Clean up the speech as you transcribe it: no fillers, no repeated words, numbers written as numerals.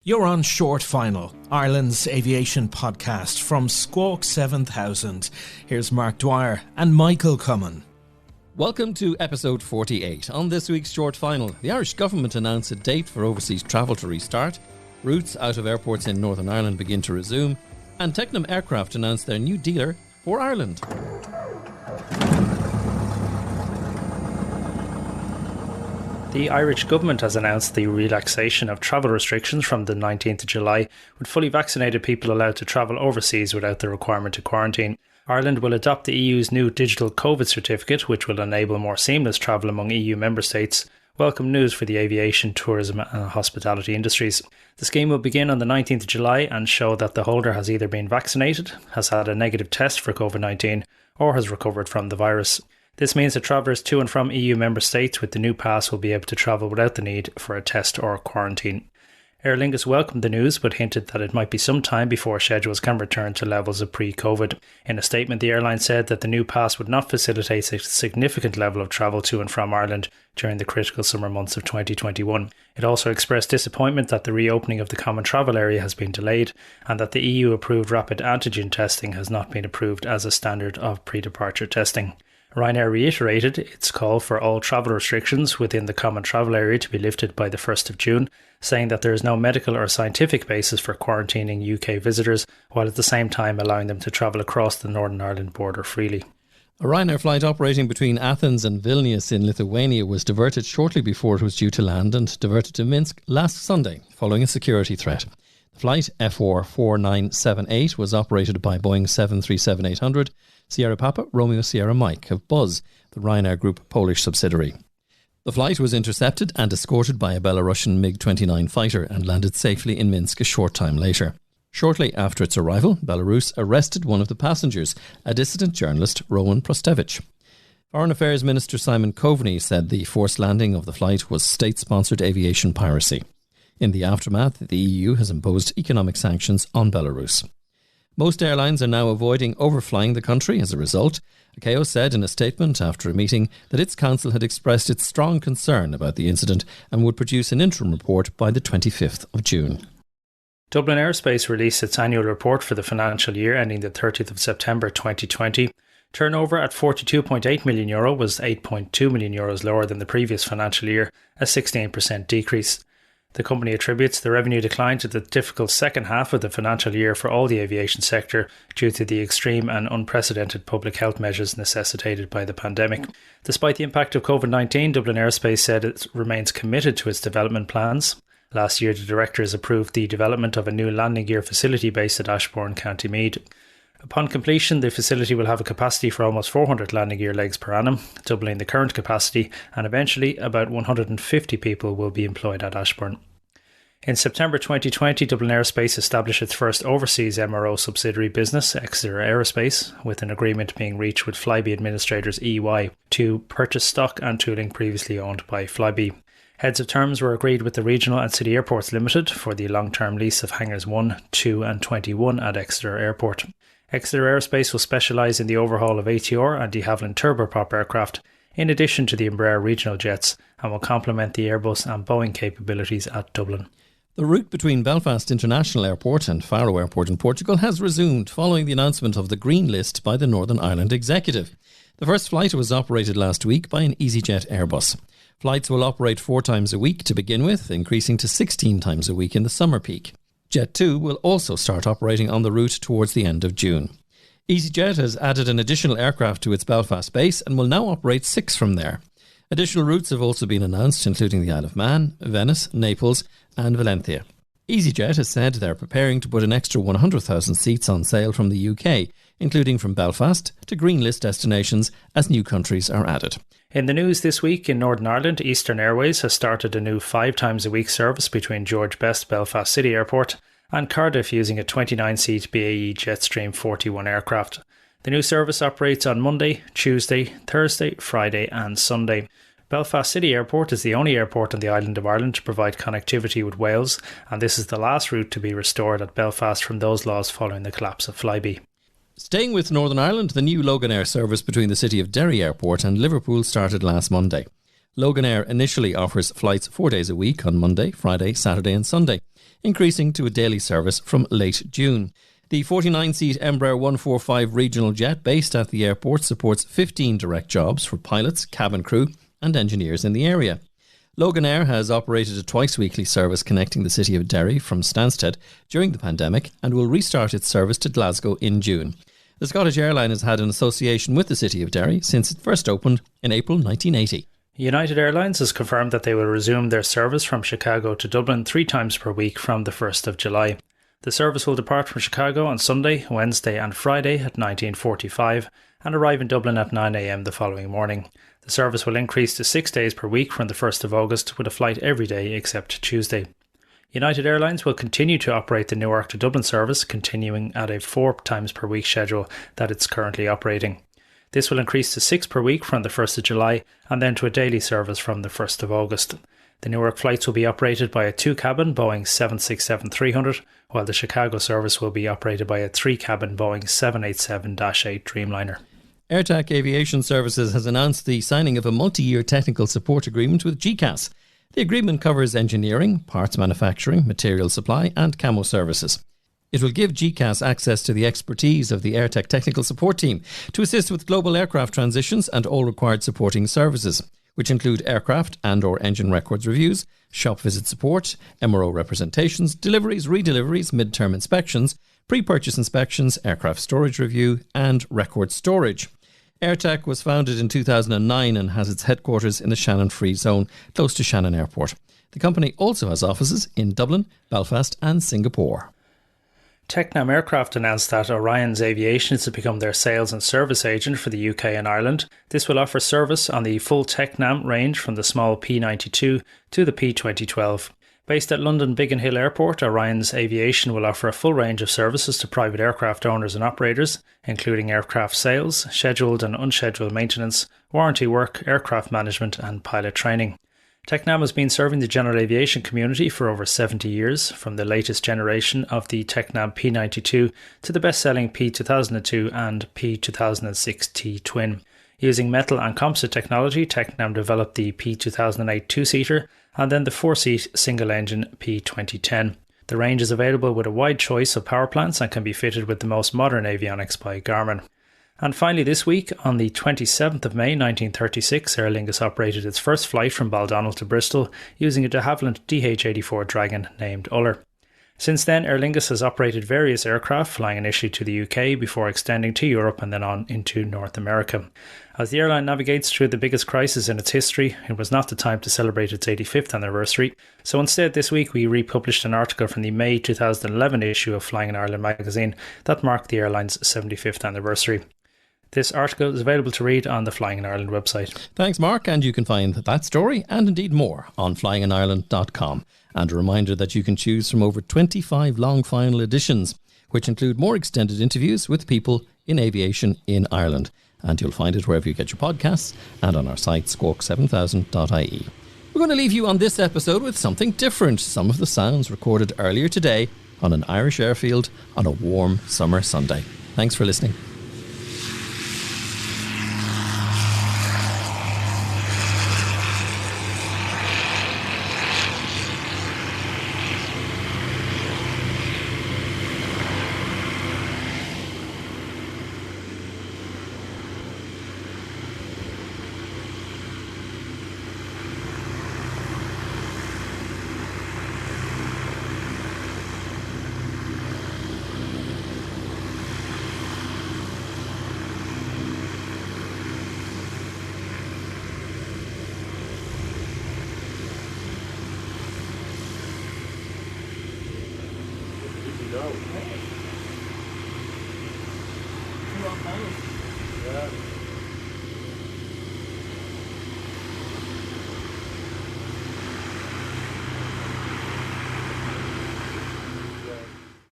You're on Short Final, Ireland's aviation podcast from Squawk 7000. Here's Mark Dwyer and Michael Cummin. Welcome to episode 48. On this week's Short Final, the Irish government announced a date for overseas travel to restart, routes out of airports in Northern Ireland begin to resume, and Tecnam Aircraft announced their new dealer for Ireland. The Irish government has announced the relaxation of travel restrictions from the 19th of July, with fully vaccinated people allowed to travel overseas without the requirement to quarantine. Ireland will adopt the EU's new digital COVID certificate, which will enable more seamless travel among EU member states. Welcome news for the aviation, tourism and hospitality industries. The scheme will begin on the 19th of July and show that the holder has either been vaccinated, has had a negative test for COVID-19 or has recovered from the virus. This means that travellers to and from EU member states with the new pass will be able to travel without the need for a test or quarantine. Aer Lingus welcomed the news but hinted that it might be some time before schedules can return to levels of pre-COVID. In a statement, the airline said that the new pass would not facilitate a significant level of travel to and from Ireland during the critical summer months of 2021. It also expressed disappointment that the reopening of the common travel area has been delayed and that the EU-approved rapid antigen testing has not been approved as a standard of pre-departure testing. Ryanair reiterated its call for all travel restrictions within the common travel area to be lifted by the 1st of June, saying that there is no medical or scientific basis for quarantining UK visitors, while at the same time allowing them to travel across the Northern Ireland border freely. A Ryanair flight operating between Athens and Vilnius in Lithuania was diverted shortly before it was due to land and diverted to Minsk last Sunday following a security threat. The flight, FR 4978, was operated by Boeing 737-800, Sierra Papa, Romeo Sierra Mike of Buzz, the Ryanair Group Polish subsidiary. The flight was intercepted and escorted by a Belarusian MiG-29 fighter and landed safely in Minsk a short time later. Shortly after its arrival, Belarus arrested one of the passengers, a dissident journalist, Roman Prostevich. Foreign Affairs Minister Simon Coveney said the forced landing of the flight was state-sponsored aviation piracy. In the aftermath, the EU has imposed economic sanctions on Belarus. Most airlines are now avoiding overflying the country as a result. ICAO said in a statement after a meeting that its council had expressed its strong concern about the incident and would produce an interim report by the 25th of June. Dublin Aerospace released its annual report for the financial year ending the 30th of September 2020. Turnover at €42.8 million was €8.2 million lower than the previous financial year, a 16% decrease. The company attributes the revenue decline to the difficult second half of the financial year for all the aviation sector due to the extreme and unprecedented public health measures necessitated by the pandemic. Despite the impact of COVID-19, Dublin Aerospace said it remains committed to its development plans. Last year, the directors approved the development of a new landing gear facility based at Ashbourne, County Meath. Upon completion, the facility will have a capacity for almost 400 landing gear legs per annum, doubling the current capacity, and eventually about 150 people will be employed at Ashbourne. In September 2020, Dublin Aerospace established its first overseas MRO subsidiary business, Exeter Aerospace, with an agreement being reached with Flybe administrators EY to purchase stock and tooling previously owned by Flybe. Heads of terms were agreed with the Regional and City Airports Limited for the long-term lease of hangars 1, 2 and 21 at Exeter Airport. Exeter Aerospace will specialise in the overhaul of ATR and de Havilland turboprop aircraft, in addition to the Embraer regional jets, and will complement the Airbus and Boeing capabilities at Dublin. The route between Belfast International Airport and Faro Airport in Portugal has resumed following the announcement of the Green List by the Northern Ireland Executive. The first flight was operated last week by an EasyJet Airbus. Flights will operate 4 times a week to begin with, increasing to 16 times a week in the summer peak. Jet2 will also start operating on the route towards the end of June. EasyJet has added an additional aircraft to its Belfast base and will now operate 6 from there. Additional routes have also been announced, including the Isle of Man, Venice, Naples and Valencia. EasyJet has said they're preparing to put an extra 100,000 seats on sale from the UK, including from Belfast to Green List destinations as new countries are added. In the news this week, in Northern Ireland, Eastern Airways has started a new 5 times a week service between George Best Belfast City Airport and Cardiff using a 29-seat BAE Jetstream 41 aircraft. The new service operates on Monday, Tuesday, Thursday, Friday and Sunday. Belfast City Airport is the only airport on the island of Ireland to provide connectivity with Wales, and this is the last route to be restored at Belfast from those laws following the collapse of Flybe. Staying with Northern Ireland, the new Loganair service between the city of Derry Airport and Liverpool started last Monday. Loganair initially offers flights 4 days a week on Monday, Friday, Saturday and Sunday, increasing to a daily service from late June. The 49-seat Embraer 145 regional jet based at the airport supports 15 direct jobs for pilots, cabin crew and engineers in the area. Loganair has operated a twice-weekly service connecting the city of Derry from Stansted during the pandemic and will restart its service to Glasgow in June. The Scottish airline has had an association with the city of Derry since it first opened in April 1980. United Airlines has confirmed that they will resume their service from Chicago to Dublin 3 times per week from the 1st of July. The service will depart from Chicago on Sunday, Wednesday and Friday at 19:45 and arrive in Dublin at 9 a.m. the following morning. The service will increase to 6 days per week from the 1st of August with a flight every day except Tuesday. United Airlines will continue to operate the Newark to Dublin service, continuing at a 4 times per week schedule that it's currently operating. This will increase to 6 per week from the 1st of July and then to a daily service from the 1st of August. The Newark flights will be operated by a 2-cabin Boeing 767-300, while the Chicago service will be operated by a 3-cabin Boeing 787-8 Dreamliner. AirTech Aviation Services has announced the signing of a multi-year technical support agreement with GECAS. The agreement covers engineering, parts manufacturing, material supply and camo services. It will give GECAS access to the expertise of the AirTech technical support team to assist with global aircraft transitions and all required supporting services, which include aircraft and or engine records reviews, shop visit support, MRO representations, deliveries, redeliveries, mid-term inspections, pre-purchase inspections, aircraft storage review and record storage. AirTech was founded in 2009 and has its headquarters in the Shannon Free Zone, close to Shannon Airport. The company also has offices in Dublin, Belfast and Singapore. Tecnam Aircraft announced that Orion's Aviation is to become their sales and service agent for the UK and Ireland. This will offer service on the full Tecnam range from the small P92 to the P2012. Based at London Biggin Hill Airport, Orion's Aviation will offer a full range of services to private aircraft owners and operators, including aircraft sales, scheduled and unscheduled maintenance, warranty work, aircraft management and pilot training. Tecnam has been serving the general aviation community for over 70 years, from the latest generation of the Tecnam P92 to the best-selling P2002 and P2006T Twin. Using metal and composite technology, Tecnam developed the P2008 two-seater and then the 4-seat single-engine P2010. The range is available with a wide choice of power plants and can be fitted with the most modern avionics by Garmin. And finally this week, on the 27th of May 1936, Aer Lingus operated its first flight from Baldonnel to Bristol using a de Havilland DH-84 Dragon named Uller. Since then, Aer Lingus has operated various aircraft, flying initially to the UK before extending to Europe and then on into North America. As the airline navigates through the biggest crisis in its history, it was not the time to celebrate its 85th anniversary, so instead this week we republished an article from the May 2011 issue of Flying in Ireland magazine that marked the airline's 75th anniversary. This article is available to read on the Flying in Ireland website. Thanks, Mark, and you can find that story and indeed more on flyinginireland.com. And a reminder that you can choose from over 25 long final editions, which include more extended interviews with people in aviation in Ireland. And you'll find it wherever you get your podcasts and on our site squawk7000.ie. We're going to leave you on this episode with something different. Some of the sounds recorded earlier today on an Irish airfield on a warm summer Sunday. Thanks for listening. Two on panels. Yeah.